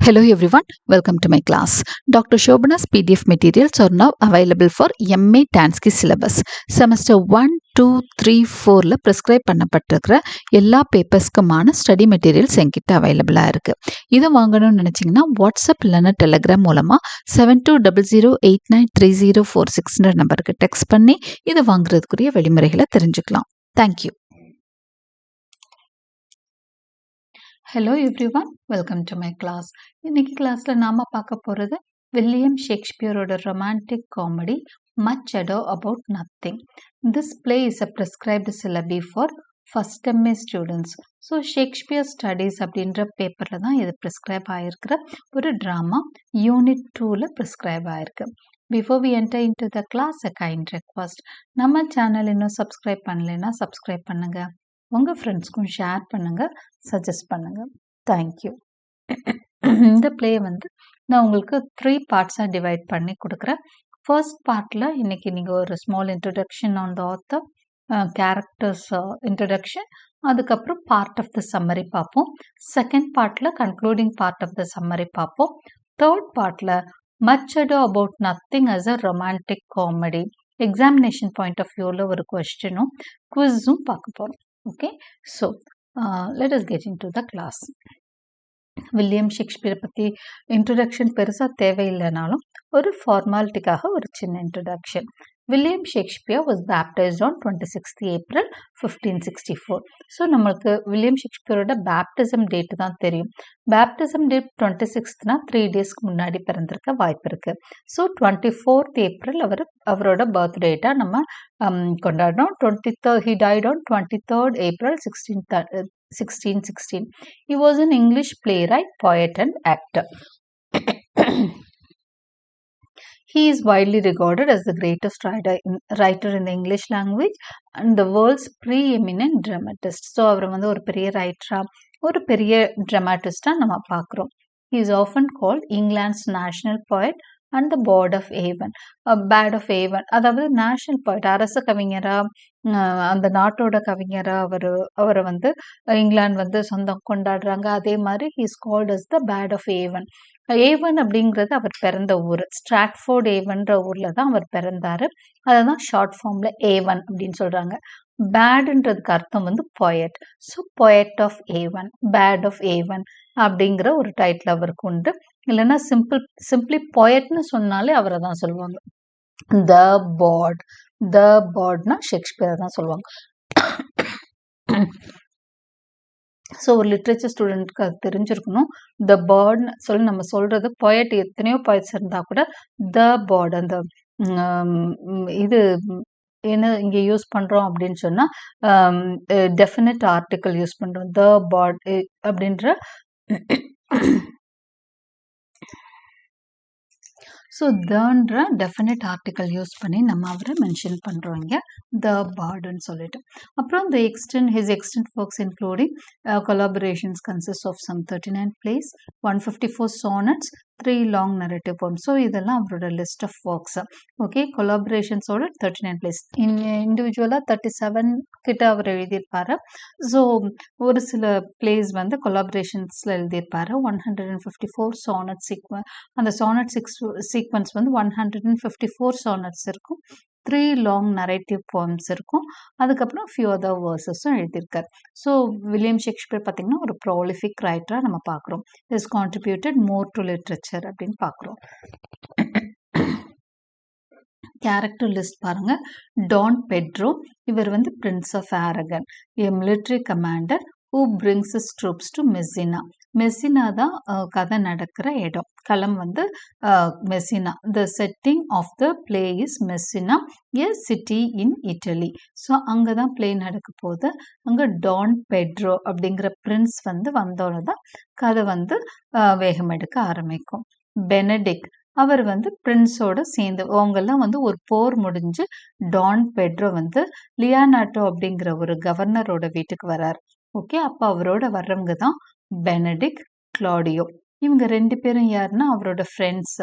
Hello everyone, welcome to my class. Dr. Shobana's PDF materials are now available for MA Tansky syllabus. Semester 1, 2, 3, 4ல prescribe பண்ணப்பட்டிருக்கிற எல்லா பேப்பர்ஸ்க்குமான study materials என்கிட்ட அவைலபிளாக இருக்குது. இதை வாங்கணும்னு நினச்சிங்கன்னா வாட்ஸ்அப் இல்லைன்னா டெலகிராம் மூலமாக 7200893046 நம்பருக்கு டெக்ஸ்ட் பண்ணி இதை வாங்குறதுக்குரிய வழிமுறைகளை தெரிஞ்சுக்கலாம். Thank you. Hello everyone, welcome to my class. இன்னைக்கு கிளாஸில் நாம் பார்க்க போகிறது வில்லியம் ஷேக்ஸ்பியரோட romantic comedy much ado about nothing. This play is a prescribed syllabi for first MA students. So Shakespeare studies அப்படின்ற பேப்பரில் தான் இது ப்ரிஸ்கிரைப் ஆகிருக்கிற ஒரு ட்ராமா யூனிட் 2ல் ப்ரிஸ்கிரைப் ஆகிருக்கு. Before we enter into the class a kind request, நம்ம channel இன்னும் சப்ஸ்கிரைப் பண்ணலைன்னா சப்ஸ்கிரைப் பண்ணுங்கள், உங்கள் ஃப்ரெண்ட்ஸ்க்கும் ஷேர் பண்ணுங்கள், சஜஸ்ட் பண்ணுங்கள். தேங்க்யூ. இந்த பிளே நான் உங்களுக்கு 3 பார்ட்ஸாக டிவைட் பண்ணி கொடுக்குறேன். ஃபர்ஸ்ட் பார்ட்டில் இன்னைக்கு நீங்கள் ஒரு small introduction on the author, characters introduction, அதுக்கப்புறம் பார்ட் ஆஃப் த சம்மரி பார்ப்போம். செகண்ட் பார்ட்டில் concluding part of the summary பார்ப்போம். தேர்ட் பார்ட்டில் much ado about nothing as a romantic comedy, examination point of வியூவில் ஒரு கொஸ்டினும் குவிஸும் பார்க்க போகிறோம். Okay, so let us get into the class. William Shakespeare பற்றி introduction பெருசாக தேவையில்லைனாலும் ஒரு ஃபார்மாலிட்டிக்காக ஒரு சின்ன introduction. William Shakespeare was baptised on 26th April 1564. So நம்மளுக்கு வில்லியம் ஷேக்ஸ்பியரோட பேப்டிசம் டேட்டு தான் தெரியும். பேப்டிசம் டேட் 26th 3 டேஸ்க்கு முன்னாடி பிறந்திருக்க வாய்ப்பு இருக்குது. ஸோ 24th April அவரோட பர்த் டேட்டாக நம்ம கொண்டாடுறோம். 23rd he died on 23rd April 1616. He was an English playwright, poet and actor. He is widely regarded as the greatest writer in the English language and the world's preeminent dramatist. So அவர் ஒரு பெரிய ரைட்டரா, ஒரு பெரிய dramatist-ஆ நம்ம பார்க்குறோம். He is often called England's national poet and the bard of Avon. bard of Avon, அதாவது national poet, அரச கவிஞரா, அந்த நாட்டோட கவிஞரா அவரை இங்கிலாந்து சொந்தம் கொண்டாடுறாங்க. அதே மாதிரி he is called as the bard of Avon. A1 அப்படிங்கிறது அவர் பிறந்த ஊர், ஸ்ட்ராட்ஃபோர்ட் ஏவன்ற ஊரில் தான் அவர் பிறந்தார். அதை தான் ஷார்ட் ஃபார்மில் ஏவன் அப்படின்னு சொல்கிறாங்க. பேடுன்றதுக்கு அர்த்தம் poet. So poet of Avon, bard of Avon அப்படிங்கிற ஒரு டைட்டில் அவருக்கு உண்டு. இல்லைன்னா சிம்பிளி பொயட்னு சொன்னாலே அவரை தான் சொல்லுவாங்க. த பாட்னா ஷேக்ஸ்பியர் தான் சொல்லுவாங்க. ஸோ ஒரு லிட்ரேச்சர் ஸ்டூடெண்ட்க்கு அது தெரிஞ்சிருக்கணும். த பேர்ட்னு சொல்லி நம்ம சொல்கிறது, பொயட் எத்தனையோ பொயட்ஸ் இருந்தால் கூட த பேர்ட், அந்த இது என்ன இங்கே யூஸ் பண்ணுறோம் அப்படின்னு சொன்னால் டெஃபினட் ஆர்டிக்கல் யூஸ் பண்ணுறோம். த பேர்ட் அப்படின்ற ஸோ தன்ற டெஃபினட் ஆர்டிக்கல் யூஸ் பண்ணி நம்ம அவரை மென்ஷன் பண்ணுறோம் இங்கே த பார்டுன்னு சொல்லிட்டு. அப்புறம் his extant works including collaborations consist of some 39 plays, 154 sonnets, 3 long narrative poems. So இதெல்லாம் அவரோட லிஸ்ட் ஆஃப் ஒர்க்ஸ். ஓகே, கொலாபரேஷன்ஸோட 39 plays, இண்டிவிஜுவலாக 37 கிட்ட அவர் எழுதியிருப்பார். ஸோ ஒரு சில பிளேஸ் கொலாபரேஷன்ஸில் எழுதியிருப்பார். 154 sonnet சீக்வன்ஸ், அந்த sonnet சீக்வன்ஸ் 154 sonnets இருக்கும். 3 long narrative poems இருக்கும். அதுக்கப்புறம் ஃபியூ அதர் வேர்சஸும் எழுதியிருக்கார். ஸோ வில்லியம் ஷேக்ஸ்பியர் பார்த்திங்கன்னா ஒரு ப்ராலிஃபிக் ரைட்டராக நம்ம பார்க்குறோம். Is contributed more to literature அப்படின்னு பார்க்குறோம். கேரக்டர் லிஸ்ட் பாருங்க. டான் பெட்ரோ, இவர் prince of Aragon, a military commander who brings his troops to Messina. Messina தான் கதை நடக்கிற இடம், களம் Messina. The setting of the play is Messina, a city in Italy. So அங்கே தான் பிளே நடக்க போகுது. அங்கே டான் பெட்ரோ அப்படிங்கிற பிரின்ஸ் வந்தோன்னு தான் கதை வேகம் எடுக்க ஆரம்பிக்கும். பெனடிக், அவர் பிரின்ஸோட சேர்ந்து அவங்கெல்லாம் ஒரு போர் முடிஞ்சு டான் பெட்ரோ லியானாட்டோ அப்படிங்கிற ஒரு கவர்னரோட வீட்டுக்கு வரார். ஓகே, அப்போ அவரோட வர்றவங்க தான் பெனடிக், கிளாடியோ. இவங்க 2 பேரும் யாருன்னா அவரோட ஃப்ரெண்ட்ஸ்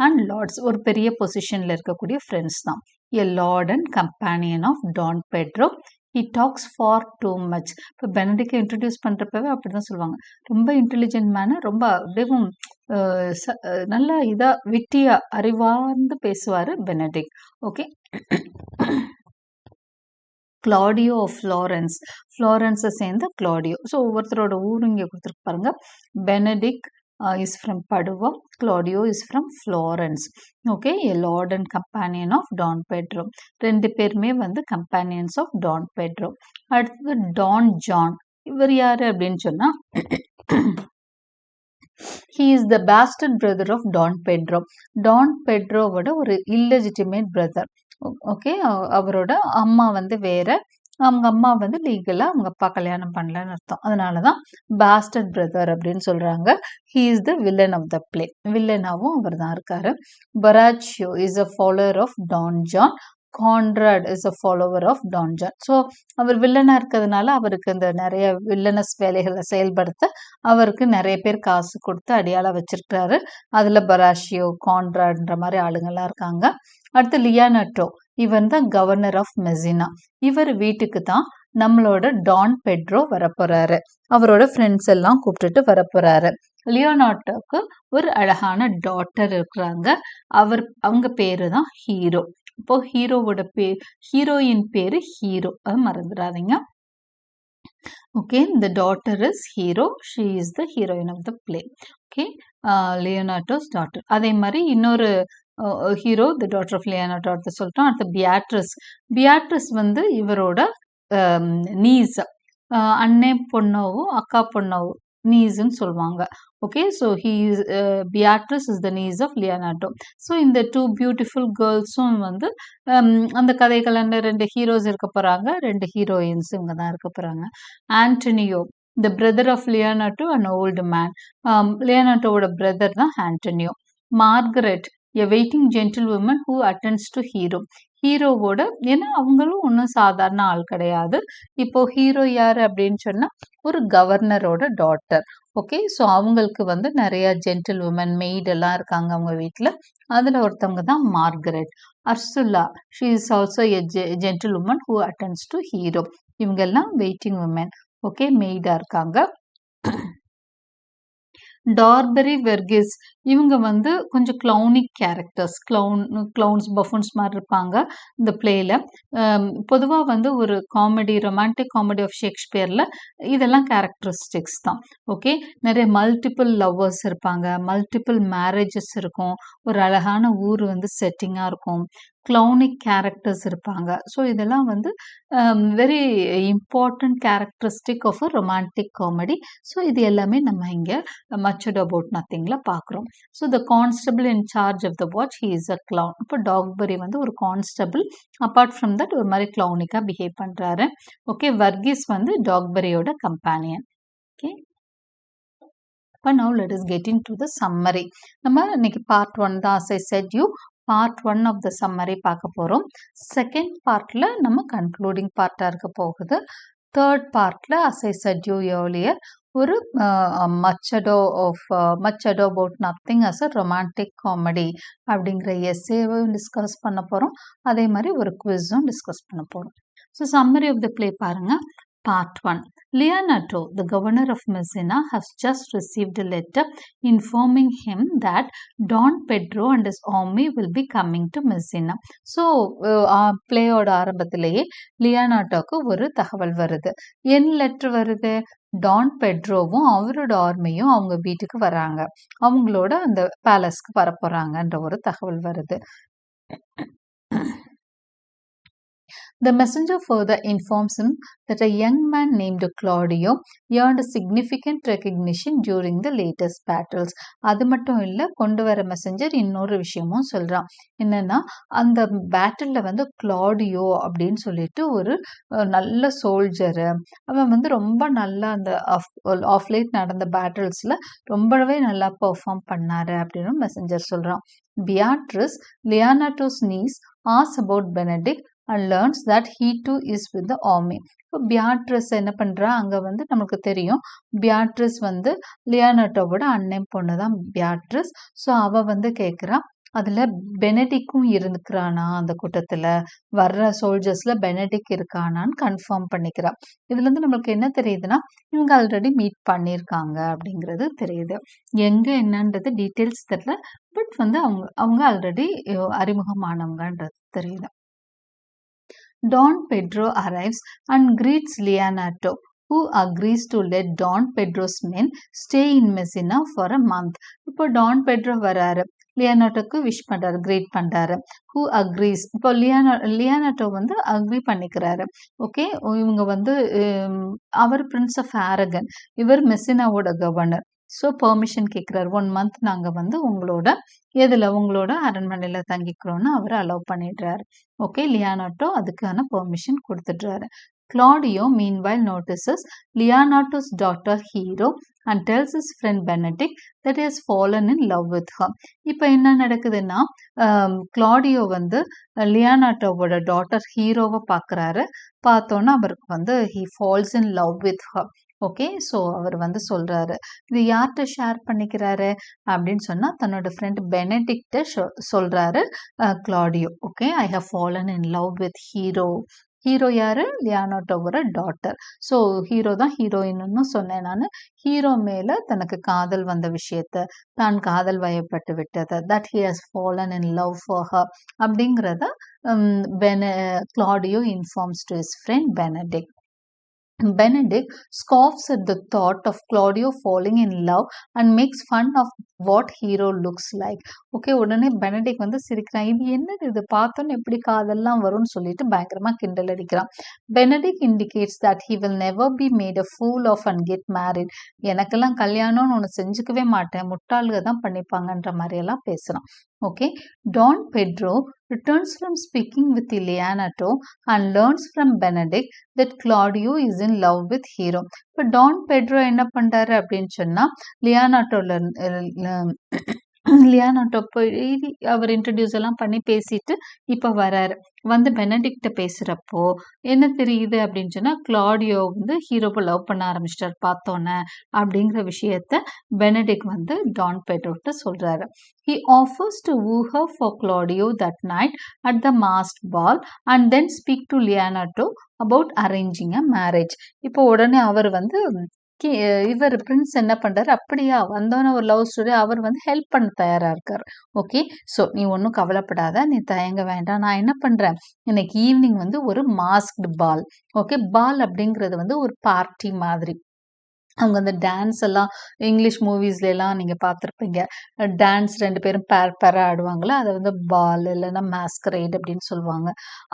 அண்ட் லார்ட்ஸ், ஒரு பெரிய பொசிஷனில் இருக்கக்கூடிய ஃப்ரெண்ட்ஸ் தான். A lord and companion of Don Pedro. he talks far too much. இப்போ பெனடிக்கை இன்ட்ரடியூஸ் பண்ணுறப்பவே அப்படி தான் சொல்லுவாங்க, ரொம்ப இன்டெலிஜென்ட் மேனு, ரொம்ப அப்படியும் நல்லா இதா விட்டியா அறிவார்ந்து பேசுவார் Benedick. Okay, Claudio of Florence, ஃப்ளாரன்ஸை சேர்ந்த கிளாடியோ. ஸோ ஒவ்வொருத்தரோட ஊரும் இங்கே கொடுத்துருக்கு பாருங்க. Benedick is from Padua, Claudio is from Florence. Okay, a lord and companion of Don Pedro. ரெண்டு பேருமே வந்து கம்பேனியன்ஸ் ஆஃப் டான் பெட்ரோ. அடுத்தது டான் ஜான். இவர் யாரு அப்படின்னு சொன்னா he is the bastard brother of Don Pedro. Don பெட்ரோவோட ஒரு இல்லெஜிட்டிமேட் பிரதர். ஓகே, அவரோட அம்மா வந்து வேற, அவங்க அம்மா வந்து லீகலா அவங்க அப்பா கல்யாணம் பண்ணலன்னு அர்த்தம். அதனாலதான் பாஸ்டர்ட் பிரதர் அப்படின்னு சொல்றாங்க. He is the villain of the play. வில்லனாவும் அவர் தான் இருக்காரு. Borachio is a follower of Don John. Conrade is a follower of Don John. So அவர் வில்லனா இருக்கிறதுனால அவருக்கு இந்த நிறைய வில்லனஸ் வேலைகளை செயல்படுத்த அவருக்கு நிறைய பேர் காசு கொடுத்து அடியாள வச்சிருக்காரு. அதுல பராஷியோ, கான்ராட்ன்ற மாதிரி ஆளுங்கள்லாம் இருக்காங்க. அடுத்து லியானட்டோ, இவன் தான் கவர்னர் ஆஃப் மெசினா. இவர் வீட்டுக்கு தான் நம்மளோட டான் பெட்ரோ வரப்போறாரு. அவரோட ஃப்ரெண்ட்ஸ் எல்லாம் கூப்பிட்டுட்டு வரப்போறாரு. லியோனாட்டோக்கு ஒரு அழகான டாட்டர் இருக்கிறாங்க. அவங்க பேரு தான் ஹீரோ. இப்போ ஹீரோவோட ஹீரோயின் பேரு ஹீரோ, மறந்துடாதீங்க. Okay, the daughter is hero. She is the heroine of the play. Okay, Leonato's daughter. அதே மாதிரி இன்னொரு Hero, the daughter of Leonato சொல்லிட்டோம். அடுத்து பியாட்ரிஸ். பியாட்ரிஸ் வந்து இவரோட நீஸ், அண்ணே பொண்ணாவும் அக்கா பொண்ணாவும் நீஸ்ன்னு சொல்லுவாங்க. Okay, so Beatrice is the niece of Leonato. So இந்த டூ பியூட்டிஃபுல் கேர்ள்ஸும் வந்து அந்த கதைகள் ரெண்டு ஹீரோஸ் இருக்க போறாங்க, ரெண்டு ஹீரோயின்ஸ் இவங்க தான் இருக்க போறாங்க. Antonio, the brother of Leonato and old man. லியோனாட்டோவோட பிரதர் தான் Antonio. Margaret, a waiting gentle woman who attends to Hero. ஹீரோவோட, ஏன்னா அவங்களும் ஒன்றும் சாதாரண ஆள் கிடையாது. இப்போ ஹீரோ யாரு அப்படின்னு சொன்னா ஒரு கவர்னரோட டாட்டர். ஓகே, ஸோ அவங்களுக்கு வந்து நிறைய ஜென்டில் உமன் மெய்ட் எல்லாம் இருக்காங்க அவங்க வீட்டில். அதில் ஒருத்தவங்க தான் Margaret. Ursula, she is also a gentle woman who attends to Hero. இவங்கெல்லாம் வெயிட்டிங் உமன். ஓகே, மெய்டா இருக்காங்க. டார்பரி வெர்கிஸ், இவங்க வந்து கொஞ்சம் கிளவுனிக் கேரக்டர்ஸ், கிளவுன்ஸ் பஃபுன்ஸ் மாதிரி இருப்பாங்க இந்த பிளேல. பொதுவாக வந்து ஒரு காமெடி, ரொமான்டிக் காமெடி ஆஃப் ஷேக்ஸ்பியரில் இதெல்லாம் கேரக்டரிஸ்டிக்ஸ் தான். ஓகே, நிறைய மல்டிபிள் லவ்வர்ஸ் இருப்பாங்க, மல்டிபிள் மேரேஜஸ் இருக்கும், ஒரு அழகான ஊர் வந்து செட்டிங்காக இருக்கும், கிளவுனிக் கேரக்டர்ஸ் இருப்பாங்க. ஸோ இதெல்லாம் வந்து very important characteristic of a romantic comedy. So இது எல்லாமே நம்ம இங்கே மச்சட் அபவுட் நத்திங்ல பார்க்குறோம். So the constable in charge of the watch, he is a clown. இப்போ டாக்பரி வந்து ஒரு கான்ஸ்டபிள், அப்பார்ட் ஃப்ரம் தட் ஒரு மாதிரி கிளவுனிக்காக பிஹேவ் பண்ணுறாரு. ஓகே, வர்கீஸ் வந்து டாக்பரியோட கம்பேனியன். ஓகே, இப்போ now let us get into the summary. நம்ம இன்னைக்கு பார்ட் 1 தான், as I said you, part 1 of the summary பார்க்க போகிறோம். செகண்ட் பார்ட்டில் நம்ம கன்க்ளூடிங் பார்ட்டாக இருக்க போகுது. தேர்ட் பார்ட்டில் as I said you earlier, ஒரு much ado about nothing as a romantic comedy அப்படிங்கிற எஸ்ஸேவும் டிஸ்கஸ் பண்ண போகிறோம். அதே மாதிரி ஒரு குவிஸும் டிஸ்கஸ் பண்ண போகிறோம். So summary of the play பாருங்க. Part 1. Leonardo, the governor of Messina, has just received a letter informing him that Don Pedro and his army will be coming to Messina. So, பிளேயோட ஆரம்பத்திலேயே லியோனார்டோக்கு ஒரு தகவல் வருது. என்ன letter வருது? Don பெட்ரோவும் அவரோட ஆர்மியும் அவங்க வீட்டுக்கு வராங்க, அவங்களோட அந்த பேலஸ்க்கு வரப்போறாங்கன்ற ஒரு தகவல் வருது. The messenger further informs him that a young man named Claudio earned a significant recognition during the latest battles. அது மட்டும் இல்லை, கொண்டு வர மெசஞ்சர் இன்னொரு விஷயமும் சொல்கிறான். என்னன்னா, அந்த பேட்டிலில் வந்து கிளாடியோ அப்படின்னு சொல்லிட்டு ஒரு நல்ல சோல்ஜரு, அவன் வந்து ரொம்ப நல்லா அந்த ஆஃப் லேட் நடந்த பேட்டில்ஸில் ரொம்பவே நல்லா பெர்ஃபார்ம் பண்ணாரு அப்படின்னு மெசஞ்சர் சொல்கிறான். Beatrice, லியோனார்டோஸ் knees, asks about Benedict and learns that he too is with the army. இப்போ பியாட்ரிஸ் என்ன பண்ணுறா, அங்கே வந்து நமக்கு தெரியும் பியாட்ரிஸ் வந்து லியோனார்டோவோட அண்ணன் பொண்ணு தான் பியாட்ரிஸ். ஸோ அவள் வந்து கேட்குறா, அதில் பெனடிக்கும் இருக்கிறானா அந்த கூட்டத்தில் வர்ற சோல்ஜர்ஸில் பெனடிக் இருக்கானான்னு கன்ஃபார்ம் பண்ணிக்கிறா. இதுலேருந்து நம்மளுக்கு என்ன தெரியுதுன்னா இவங்க ஆல்ரெடி மீட் பண்ணியிருக்காங்க அப்படிங்கிறது தெரியுது. எங்கே என்னன்றது டீட்டெயில்ஸ் தெரியல, பட் வந்து அவங்க அவங்க ஆல்ரெடி அறிமுகமானவங்கன்றது தெரியுது. Don Pedro arrives and greets Leonardo, who agrees to let Don Pedro's men stay in Messina for a month. இப்போ டான் பெட்ரோ வராரு, லியோனார்டோக்கு விஷ் பண்றாரு, கிரீட் பண்றாரு. ஹூ அக்ரீஸ், இப்போ லியோனார்டோ வந்து அக்ரி பண்ணிக்கிறாரு. ஓகே, இவங்க வந்து அவர் பிரின்ஸ் ஆஃப் ஆரகன், இவர் மெஸ்ஸினாவோட கவர்னர். ஸோ பெர்மிஷன் கேட்குறாரு, 1 month நாங்கள் வந்து உங்களோட அரண்மனையில் தங்கிக்கிறோன்னு அவர் அலோவ் பண்ணிடுறாரு. ஓகே, லியோனார்டோ அதுக்கான permission கொடுத்துட்றாரு. Claudio meanwhile notices Leonardo's daughter Hero and tells his friend Benedict that he has fallen in love with her. இப்போ என்ன நடக்குதுன்னா கிளாடியோ வந்து லியோனார்டோவோட டாட்டர் ஹீரோவை பார்க்குறாரு. பார்த்தோன்னா அவருக்கு வந்து he falls in love with her. Okay, so அவர் வந்து சொல்கிறாரு. இது யார்கிட்ட ஷேர் பண்ணிக்கிறாரு அப்படின்னு சொன்னால் தன்னோட ஃப்ரெண்ட் பெனடிக்ட சொல்கிறாரு Claudio. Okay, I have fallen in love with Hero. Hero யாரு? லியோனார்டோவோட டாட்டர். ஸோ ஹீரோ தான் ஹீரோயின்னு சொன்னேன் நான். ஹீரோ மேலே தனக்கு காதல் வந்த விஷயத்த, தான் காதல் வயப்பட்டு விட்டதை, that he has fallen in love for her அப்படிங்கிறத Claudio informs to his friend Benedict. Benedict scoffs at the thought of Claudio falling in love and makes fun of what hero looks like. Okay, உடனே Benedict வந்து சிரிக்கிறான். இது என்னது, இது பார்த்தோன்னு எப்படி காதெல்லாம் வரும்னு சொல்லிட்டு பயங்கரமா கிண்டல் அடிக்கிறான். Benedict indicates that he will never be made a fool of and get married. எனக்கெல்லாம் கல்யாணம்னு ஒன்று செஞ்சுக்கவே மாட்டேன், முட்டாளுக தான் பண்ணிப்பாங்கன்ற மாதிரியெல்லாம் பேசுகிறான். Okay, Don Pedro returns from speaking with Leonardo and learns from Benedict that Claudio is in love with Hero. இப்போ Don Pedro என்ன பண்ணுறாரு அப்படின்னு சொன்னால் லியோனார்டோ போய் அவர் இன்ட்ரடியூஸ் எல்லாம் பண்ணி பேசிட்டு இப்போ வராரு. வந்து பெனடிக்ட பேசுகிறப்போ என்ன தெரியுது அப்படின்னு சொன்னால் கிளாடியோ வந்து ஹீரோவை லவ் பண்ண ஆரம்பிச்சிட்டார் பார்த்தோன்னே அப்படிங்கிற விஷயத்த பெனடிக் வந்து டான் பெட்ரோட்ட சொல்கிறாரு. He offers to woo her for Claudio that night at the masked ball and then speak to Leonardo about arranging a marriage. இப்போ உடனே அவர் வந்து இவர் பிரின்ஸ் என்ன பண்றாரு, அப்படியா வந்தோன்னு ஒரு லவ் ஸ்டோரி, அவர் வந்து ஹெல்ப் பண்ண தயாரா இருக்காரு. ஓகே, ஸோ நீ ஒன்றும் கவலைப்படாத, நீ தயங்க வேண்டாம், நான் என்ன பண்றேன், இன்னைக்கு ஈவினிங் வந்து ஒரு மாஸ்க்டு பால். ஓகே, பால் அப்படிங்கிறது வந்து ஒரு பார்ட்டி மாதிரி. அவங்க அந்த டான்ஸ் எல்லாம் இங்கிலீஷ் மூவிஸ்லாம் நீங்கள் பார்த்துருப்பீங்க. டான்ஸ் 2 பேரும் பேராக ஆடுவாங்களா, அதை வந்து பால் இல்லைன்னா மாஸ்கரைட் அப்படின்னு சொல்லுவாங்க.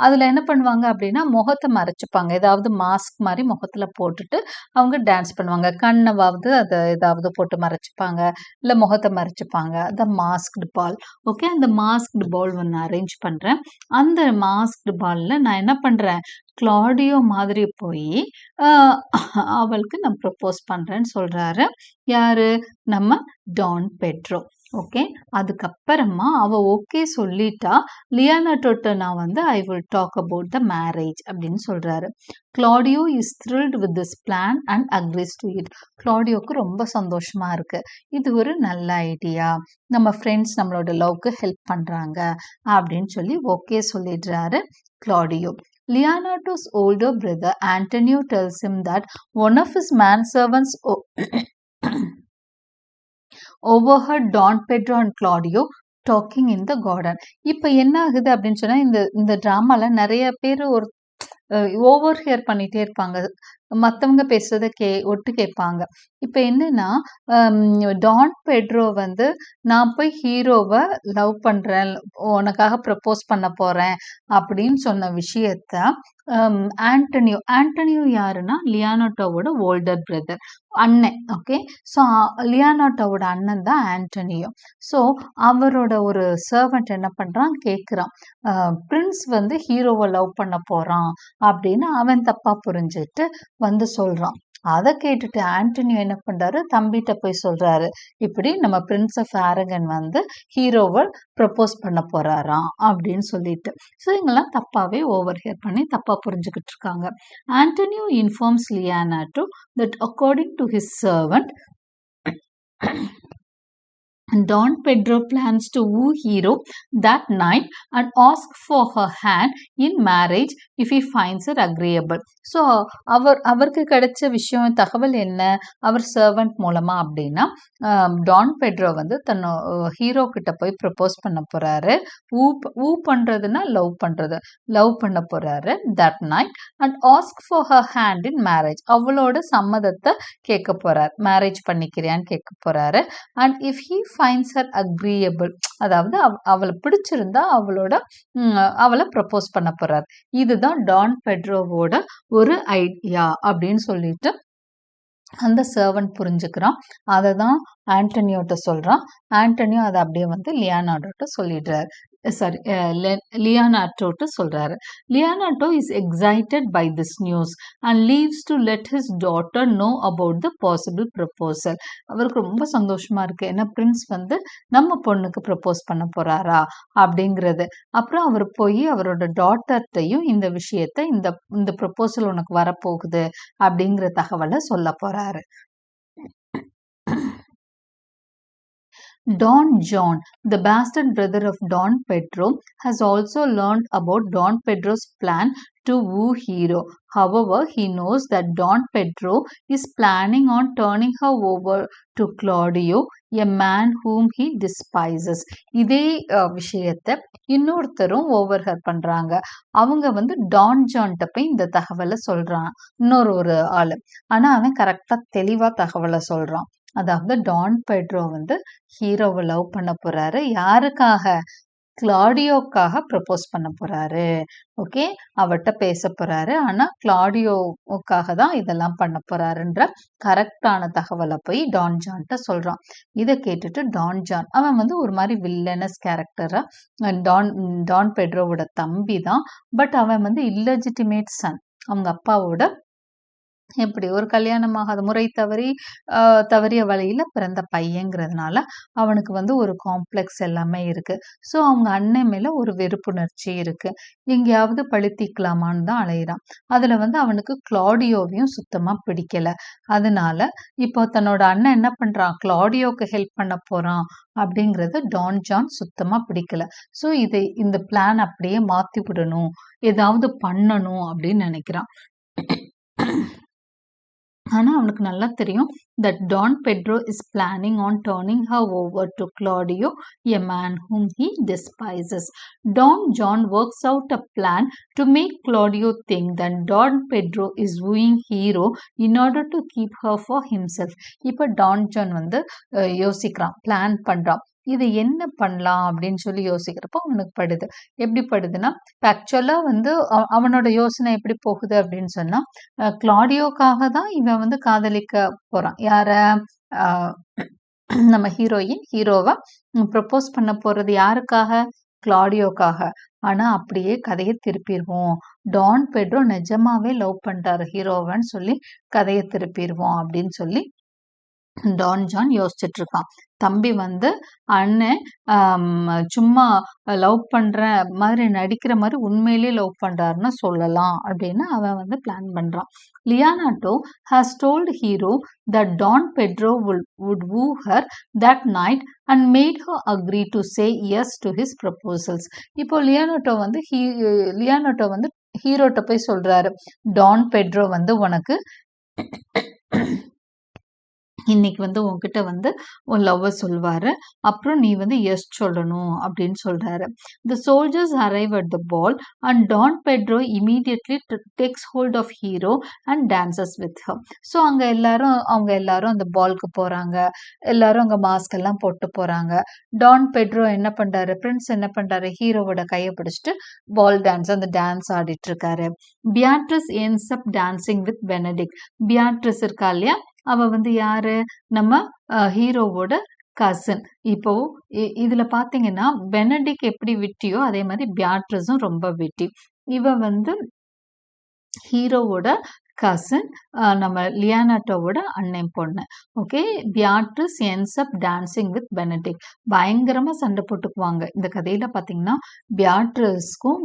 அதில் என்ன பண்ணுவாங்க அப்படின்னா முகத்தை மறைச்சிப்பாங்க, ஏதாவது மாஸ்க் மாதிரி முகத்தில் போட்டுட்டு அவங்க டான்ஸ் பண்ணுவாங்க. கண்ணவாவது அதை ஏதாவது போட்டு மறைச்சிப்பாங்க, இல்லை முகத்தை மறைச்சிப்பாங்க. அந்த மாஸ்க்டு பால். ஓகே, அந்த மாஸ்க்டு பால் ஒன்று அரேஞ்ச் பண்ணுறேன். அந்த மாஸ்க்டு பாலில் நான் என்ன பண்ணுறேன், கிளாடியோ மாதிரி போய் அவளுக்கு நான் ப்ரப்போஸ் பண்ணுறேன்னு சொல்கிறாரு. யாரு? நம்ம டான் பெட்ரோ. ஓகே, அதுக்கப்புறமா அவள் ஓகே சொல்லிட்டா லியோனார்டோட்ட நான் வந்து I will talk about the marriage அப்படின்னு சொல்கிறாரு. Claudio is thrilled with this plan and agrees to it. கிளாடியோக்கு ரொம்ப சந்தோஷமாக இருக்குது, இது ஒரு நல்ல ஐடியா, நம்ம ஃப்ரெண்ட்ஸ் நம்மளோட லவ்க்கு ஹெல்ப் பண்ணுறாங்க அப்படின்னு சொல்லி ஓகே சொல்லிடுறாரு Claudio. Leonardo's older brother Antonio tells him that one of his manservants overheard Don Pedro and Claudio talking in the garden. இப்போ என்ன ஆகுது அப்படின்னு சொன்னால் இந்த ட்ராமாவில் நிறைய பேர் ஒரு ஓவர் ஹியர் பண்ணிகிட்டே இருப்பாங்க, மற்றவங்க பேசுறத ஒட்டு கேட்பாங்க. இப்போ என்னன்னா டான் பெட்ரோ வந்து நான் போய் ஹீரோவை லவ் பண்ணுறேன், உனக்காக ப்ரப்போஸ் பண்ண போகிறேன் அப்படின்னு சொன்ன விஷயத்த ஆண்டனியோ யாருன்னா லியோனார்டோவோட ஓல்டர் பிரதர், அண்ணன். ஓகே, ஸோ லியோனார்டோவோட அண்ணன் தான் ஆண்டனியோ. ஸோ அவரோட ஒரு சர்வெண்ட் என்ன பண்ணுறான், கேட்குறான், பிரின்ஸ் வந்து ஹீரோவை லவ் பண்ண போகிறான் அப்படின்னு அவன் தப்பாக புரிஞ்சுட்டு வந்து சொல்கிறான். அதை கேட்டுட்டு ஆண்டனியோ என்ன பண்ணுறாரு, தம்பிகிட்ட போய் சொல்கிறாரு, இப்படி நம்ம பிரின்ஸ் ஆஃப் ஆரகன் வந்து ஹீரோவை ப்ரப்போஸ் பண்ண போகிறாராம் அப்படின்னு சொல்லிட்டு. ஸோ இவங்கெல்லாம் தப்பாகவே ஓவர் ஹியர் பண்ணி தப்பாக புரிஞ்சுக்கிட்டு இருக்காங்க. Antonio informs Leonardo that according to his servant Don Pedro plans to woo Hero that night and ask for her hand in marriage if he finds her agreeable. So அவருக்கு கிடைச்ச விஷயம் தகவல் என்ன அவர் servant மூலமா அப்படின்னா டான் பெட்ரோ வந்து hero கிட்ட போய் ப்ரப்போஸ் பண்ண போறாரு. ஊ பண்றதுன்னா லவ் பண்ண போறாரு that night and ask for her hand in marriage. அவளோட சம்மதத்தை கேட்க போறார், மேரேஜ் பண்ணிக்கிறியான்னு கேட்க போறாரு. And if he finds her agreeable, அதாவது அவளை பிடிச்சிருந்தா அவளை ப்ரப்போஸ் பண்ண போறார். இதுதான் டான் பெட்ரோவோட ஒரு ஐடியா அப்படின்னு சொல்லிட்டு அந்த சர்வன்ட் புரிஞ்சுக்கிறான். அதை தான் ஆண்டனியோட்ட சொல்றான். ஆண்டனியோ அதை அப்படியே வந்து லியோனார்டோட்ட சொல்லிடுறாரு. லியோனார்டோட்ட சொல்றாரு. Leonardo is excited by this news and leaves to let his daughter know about the possible proposal. அவருக்கு ரொம்ப சந்தோஷமா இருக்கு, ஏன்னா பிரின்ஸ் வந்து நம்ம பொண்ணுக்கு ப்ரப்போஸ் பண்ண போறாரா அப்படிங்கிறது. அப்புறம் அவர் போய் அவரோட டாட்டர்ட்டையும் இந்த விஷயத்த இந்த ப்ரப்போசல் உனக்கு வரப்போகுது அப்படிங்கிற தகவலை சொல்ல போறாரு. Don John, the bastard brother of Don Pedro, has also learned about Don Pedro's plan to woo Hero. However, he knows that Don Pedro is planning on turning her over to Claudio, a man whom he despises. இதே விஷயத்தை இன்னொருத்தரும் ஓவர்ஹர் பண்றாங்க. அவங்க வந்து Don ஜான்ட்ட போய் இந்த தகவலை சொல்றான், இன்னொரு ஆளு. ஆனா அவன் கரெக்டா தெளிவா தகவலை சொல்றான். அதாவது டான் பெட்ரோ வந்து ஹீரோவை லவ் பண்ண போறாரு. யாருக்காக? கிளாடியோக்காக ப்ரப்போஸ் பண்ண போறாரு. ஓகே, அவட்ட பேச போறாரு. ஆனா கிளாடியோவுக்காக தான் இதெல்லாம் பண்ண போறாருன்ற கரெக்டான தகவலை போய் டான் ஜான்ட்ட சொல்றான். இதை கேட்டுட்டு டான் ஜான், அவன் வந்து ஒரு மாதிரி வில்லனஸ் கேரக்டரா, டான் பெட்ரோவோட தம்பி தான். பட் அவன் வந்து இல்லெஜிட்டிமேட் சன், அவங்க அப்பாவோட எப்படி ஒரு கல்யாணமாகாத முறை தவறிய வழியில பிறந்த பையங்கிறதுனால அவனுக்கு வந்து ஒரு காம்ப்ளெக்ஸ் எல்லாமே இருக்கு. ஸோ அவங்க அண்ணன் மேல ஒரு வெறுப்புணர்ச்சி இருக்கு. எங்கேயாவது பழித்திக்கலாமான்னு தான் அலையிறான். அதுல வந்து அவனுக்கு கிளாடியோவையும் சுத்தமா பிடிக்கல. அதனால இப்போ தன்னோட அண்ணன் என்ன பண்றான், கிளாடியோக்கு ஹெல்ப் பண்ண போறான் அப்படிங்கிறது டான் ஜான் சுத்தமா பிடிக்கல. ஸோ இந்த பிளான் அப்படியே மாத்தி விடணும், ஏதாவது பண்ணணும் அப்படின்னு நினைக்கிறான். ஆனா அவனுக்கு நல்லா தெரியும் that Don Pedro is planning on turning her over to Claudio, a man whom he despises. Don John works out a plan to make Claudio think that Don Pedro is wooing Hero in order to keep her for himself. இப்போ Don John வந்து யோசிக்கிறான், plan பண்றான். இது என்ன பண்ணலாம் அப்படின்னு சொல்லி யோசிக்கிறப்போ அவனுக்கு படுது. எப்படி படுதுன்னா, ஆக்சுவலா வந்து அவனோட யோசனை எப்படி போகுது அப்படின்னு சொன்னா, கிளாடியோக்காக தான் இவன் வந்து காதலிக்க போறான். யார? நம்ம ஹீரோவை ப்ரப்போஸ் பண்ண போறது யாருக்காக? கிளாடியோக்காக. ஆனா அப்படியே கதையை திருப்பிடுவோம், டான் பெட்ரோ நிஜமாவே லவ் பண்றாரு ஹீரோவன்னு சொல்லி கதையை திருப்பிடுவோம் அப்படின்னு சொல்லி டான் ஜான் யோசிச்சுட்டு இருக்கான். தம்பி வந்து அண்ணன் சும்மா லவ் பண்ற மாதிரி நடிக்கிற மாதிரி உண்மையிலேயே லவ் பண்றாருன்னு சொல்லலாம் அப்படின்னு அவன் வந்து பிளான் பண்றான். Leonardo has told Hero that Don Pedro would woo her that night and made her agree to say yes to his proposals. இப்போ லியோனார்டோ வந்து ஹீரோட்ட போய் சொல்றாரு, டான் பெட்ரோ வந்து உனக்கு இன்னைக்கு வந்து உன்கிட்ட வந்து உன் லவ்வை சொல்வாரு, அப்புறம் நீ வந்து எஸ் சொல்லணும் அப்படின்னு சொல்றாரு. The soldiers arrive at the ball and Don Pedro immediately takes hold of Hero and dances with her. So அவங்க எல்லாரும் அந்த பால்க்கு போறாங்க. எல்லாரும் அங்க மாஸ்க் எல்லாம் போட்டு போறாங்க. டான் பெட்ரோ என்ன பண்றாரு, பிரின்ஸ் என்ன பண்றாரு, ஹீரோவோட கையை பிடிச்சிட்டு பால் டான்ஸ், அந்த டான்ஸ் ஆடிட்டு இருக்காரு. Beatrice ends up dancing with Benedict. Beatrice இருக்கா இல்லையா, அவ வந்து யாரு, நம்ம ஹீரோவோட கசின். இப்போ இதுல பாத்தீங்கன்னா பெனடிக் எப்படி விட்டியோ அதே மாதிரி பியாட்ரிஸும் ரொம்ப விட்டி. இவ வந்து ஹீரோவோட கசின், நம்ம லியோனார்டோவோட அண்ணன் பொண்ணு. Okay, Beatrice ends up dancing with Benedict. பயங்கரமா சண்டை போட்டுக்குவாங்க. இந்த கதையில பாத்தீங்கன்னா பியாட்ரிஸ்க்கும்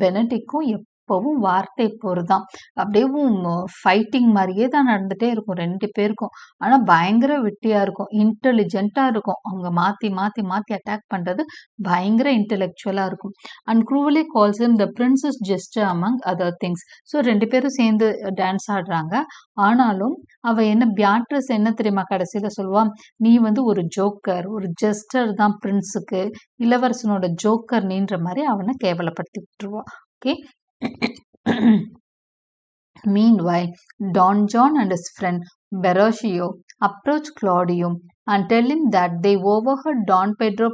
பெனடிக்கும் எப்பவும் வார்த்தை போர் தான். அப்படியே ஃபைட்டிங் மாதிரியே தான் நடந்துட்டே இருக்கும் 2 பேருக்கும். ஆனா பயங்கர விட்டியா இருக்கும். இன்டெலிஜென்ட்டா இருக்கும். அவங்க மாத்தி மாத்தி மாத்தி அட்டாக் பண்றது பயங்கர இன்டெலெக்சுவலா இருக்கும். And cruelly calls him the prince's jester among other things. So 2 பேரும் சேர்ந்து டான்ஸ் ஆடுறாங்க. ஆனாலும் அவ என்ன பியாட்ரிஸ் என்ன தெரியுமா கடைசியில சொல்லுவா, நீ வந்து ஒரு ஜோக்கர், ஒரு ஜெஸ்டர் தான் பிரின்ஸுக்கு, இளவரசனோட ஜோக்கர் நீன்ற மாதிரி அவனை கேவலப்படுத்தி விட்டுருவா. Okay. Meanwhile, Don John and his friend Berocchio approach Claudio and tell him that they overheard Don Pedro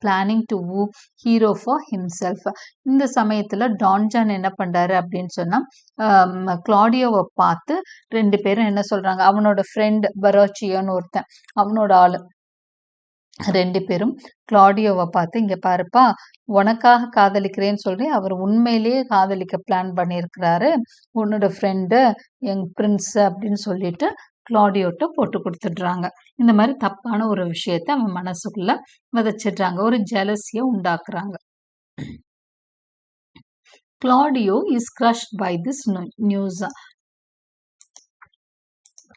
planning to woo Hero for himself. இந்த சமயத்துல டான் ஜான் என்ன பண்றாரு அப்படின்னு சொன்னா, கிளாடியோவை பார்த்து 2 பேரும் என்ன சொல்றாங்க, அவனோட ஃப்ரெண்ட் பெரோச்சியோன்னு ஒருத்தன், அவனோட ஆளு, 2 பேரும் கிளாடியோவை பார்த்து, இங்க பாருப்பா, உனக்காக காதலிக்கிறேன்னு சொல்லி அவர் உண்மையிலேயே காதலிக்க பிளான் பண்ணியிருக்கிறாரு உன்னோட ஃப்ரெண்டு எங் பிரின்ஸ் அப்படின்னு சொல்லிட்டு கிளாடியோட்ட போட்டு கொடுத்துடுறாங்க. இந்த மாதிரி தப்பான ஒரு விஷயத்த அவன் மனசுக்குள்ள விதைச்சிடுறாங்க, ஒரு ஜெலசியை உண்டாக்குறாங்க. Claudio is crushed by this news.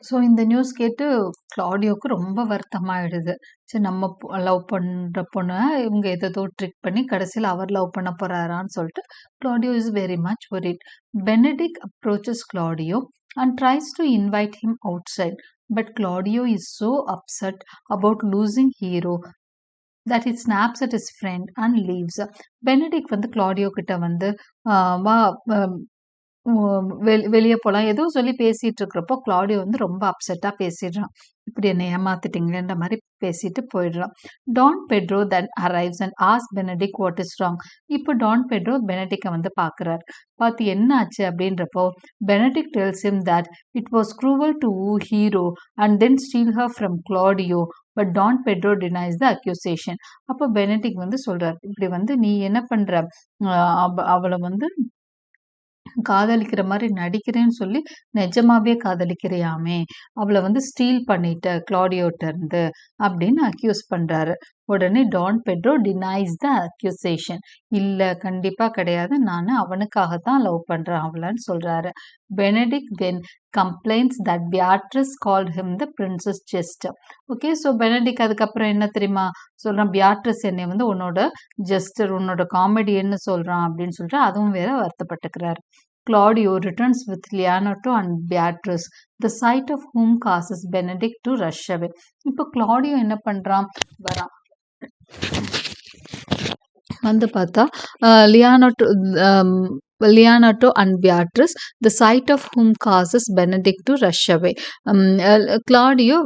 So இந்த நியூஸ் கேட்டு கிளாடியோவுக்கு ரொம்ப வருத்தமாயிடுது. சரி, நம்ம லவ் பண்ணுற பொண்ணை இவங்க ஏதோ ட்ரிக் பண்ணி கடைசியில் அவர் லவ் பண்ண போறாரான்னு சொல்லிட்டு Claudio is very much worried. Benedict approaches Claudio and tries to invite him outside, but Claudio is so upset about losing Hero that he snaps at his friend and leaves. Benedict வந்து Claudio கிட்ட வந்து வா வெளியே போலாம் ஏதோ சொல்லி பேசிட்டு இருக்கிறப்போ கிளாடியோ வந்து ரொம்ப அப்செட்டா பேசிடுறான். இப்படி என்ன ஏமாத்திட்டீங்களேன்ற மாதிரி பேசிட்டு போயிடுறான். Don Pedro then arrives and ask Benedick what is wrong. இப்போ டான் பெட்ரோ பெனடிக்கை வந்து பார்க்குறாரு. பார்த்து என்ன ஆச்சு அப்படின்றப்போ Benedick tells him that it was cruel to woo Hero and then steal her from Claudio, but Don Pedro denies the accusation. அப்போ Benedict வந்து சொல்றாரு, இப்படி வந்து நீ என்ன பண்ற, அவளை வந்து காதலிக்கிற மாதிரி நடிக்கிறேன்னு சொல்லி நிஜமாவே காதலிக்கிறியாமே, அவளை வந்து ஸ்டீல் பண்ணிட்ட கிளாடியோட்ட இருந்து அப்படின்னு அக்யூஸ் பண்றாரு. உடனே Don Pedro denies the accusation. இல்ல, கண்டிப்பா கிடையாது, நான் அவனுக்காகத்தான் லவ் பண்றேன் அவளன்னு சொல்றாரு. Benedick then complaints that Beatrice called him the prince's jester. Okay, so Benedick அதுக்கப்புறம் என்ன தெரியுமா சொல்றான், பியாட்ரிஸ் என்னை வந்து உன்னோட ஜெஸ்டர், உன்னோட காமெடியன்னு சொல்றான் அப்படின்னு சொல்லிட்டு அதுவும் வேற வருத்தப்பட்டுக்கிறாரு. Claudio returns with Leonardo and Beatrice, the sight of whom causes Benedict to rush away. இப்போ கிளாடியோ என்ன பண்றான், வரான், வந்து பார்த்தா Leonardo and Beatrice, the sight of whom causes Benedict to rush away. Claudio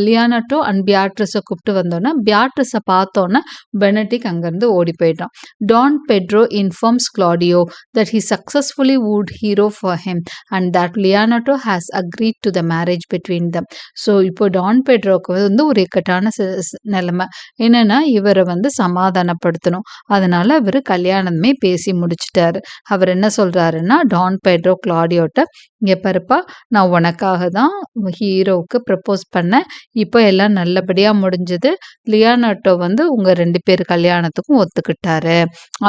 Leonato and பியாட்ரிஸை கூப்பிட்டு வந்தோன்னா பியாட்ரிஸை பார்த்தோன்னா பெனடிக் அங்கேருந்து ஓடி போயிட்டான். Don Pedro informs Claudio that he successfully wooed Hero for him and that Leonardo has agreed to the marriage between them. So இப்போ Don பெட்ரோக்கு வந்து ஒரு இக்கட்டான நிலைமை என்னன்னா, இவரை வந்து சமாதானப்படுத்தணும், அதனால இவர் கல்யாணமே பேசி முடிச்சிட்டாரு. அவர் என்ன சொல்றாருன்னா, டான் பெட்ரோ கிளாடியோட்ட, இங்கே பாருப்பா, நான் உனக்காக தான் ஹீரோவுக்கு ப்ரப்போஸ் பண்ணேன், இப்போ எல்லாம் நல்லபடியாக முடிஞ்சது, லியானர்டோ வந்து உங்கள் 2 பேர் கல்யாணத்துக்கும் ஒத்துக்கிட்டாரு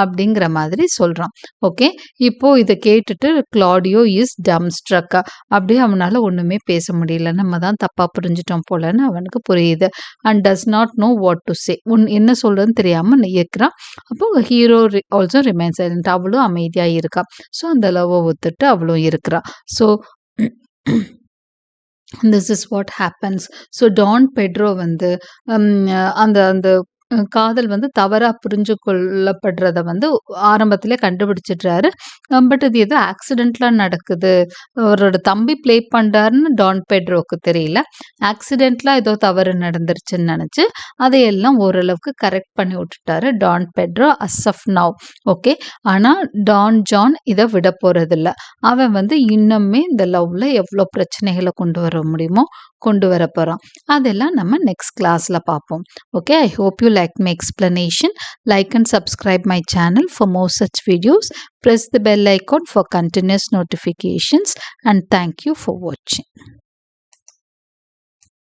அப்படிங்கிற மாதிரி சொல்கிறான். ஓகே, இப்போ இதை கேட்டுட்டு கிளாடியோ இஸ் டம் ஸ்ட்ரக். அப்படியே அவனால் ஒன்றுமே பேச முடியல, நம்ம தான் தப்பாக புரிஞ்சிட்டோம் போலன்னு அவனுக்கு புரியுது. And does not know what to say, என்ன சொல்கிறதுன்னு தெரியாமல் இருக்கிறான். அப்போ ஹீரோ ஆல்சோ ரிமைன் சைலண்ட், அவளும் அமைதியாக இருக்கா. ஸோ அந்த லவ்வை ஒத்துட்டு அவளும் இருக்கிறா. So this is what happens. So Don Pedro வந்து அந்த அந்த காதல் வந்து தவறா புரிஞ்சு கொள்ளப்படுறத வந்து ஆரம்பத்திலே கண்டுபிடிச்சிடுறாரு. பட் இது ஏதோ ஆக்சிடென்ட்லாம் நடக்குது, அவரோட தம்பி ப்ளே பண்ணுறாருன்னு டான் பெட்ரோவுக்கு தெரியல, ஆக்சிடென்ட்லாம் ஏதோ தவறு நடந்துருச்சுன்னு நினச்சி அதையெல்லாம் ஓரளவுக்கு கரெக்ட் பண்ணி விட்டுட்டாரு Don Pedro as of now. Okay, ஆனால் டான் ஜான் இதை விட போகிறதில்ல. அவன் வந்து இன்னுமே இந்த லவ்வில் எவ்வளோ பிரச்சனைகளை கொண்டு வர முடியுமோ கொண்டு வர போகிறோம். அதெல்லாம் நம்ம நெக்ஸ்ட் கிளாஸில் பார்ப்போம். Okay, I hope you like my explanation. Like and subscribe my channel for more such videos. Press the bell icon for continuous notifications and thank you for watching.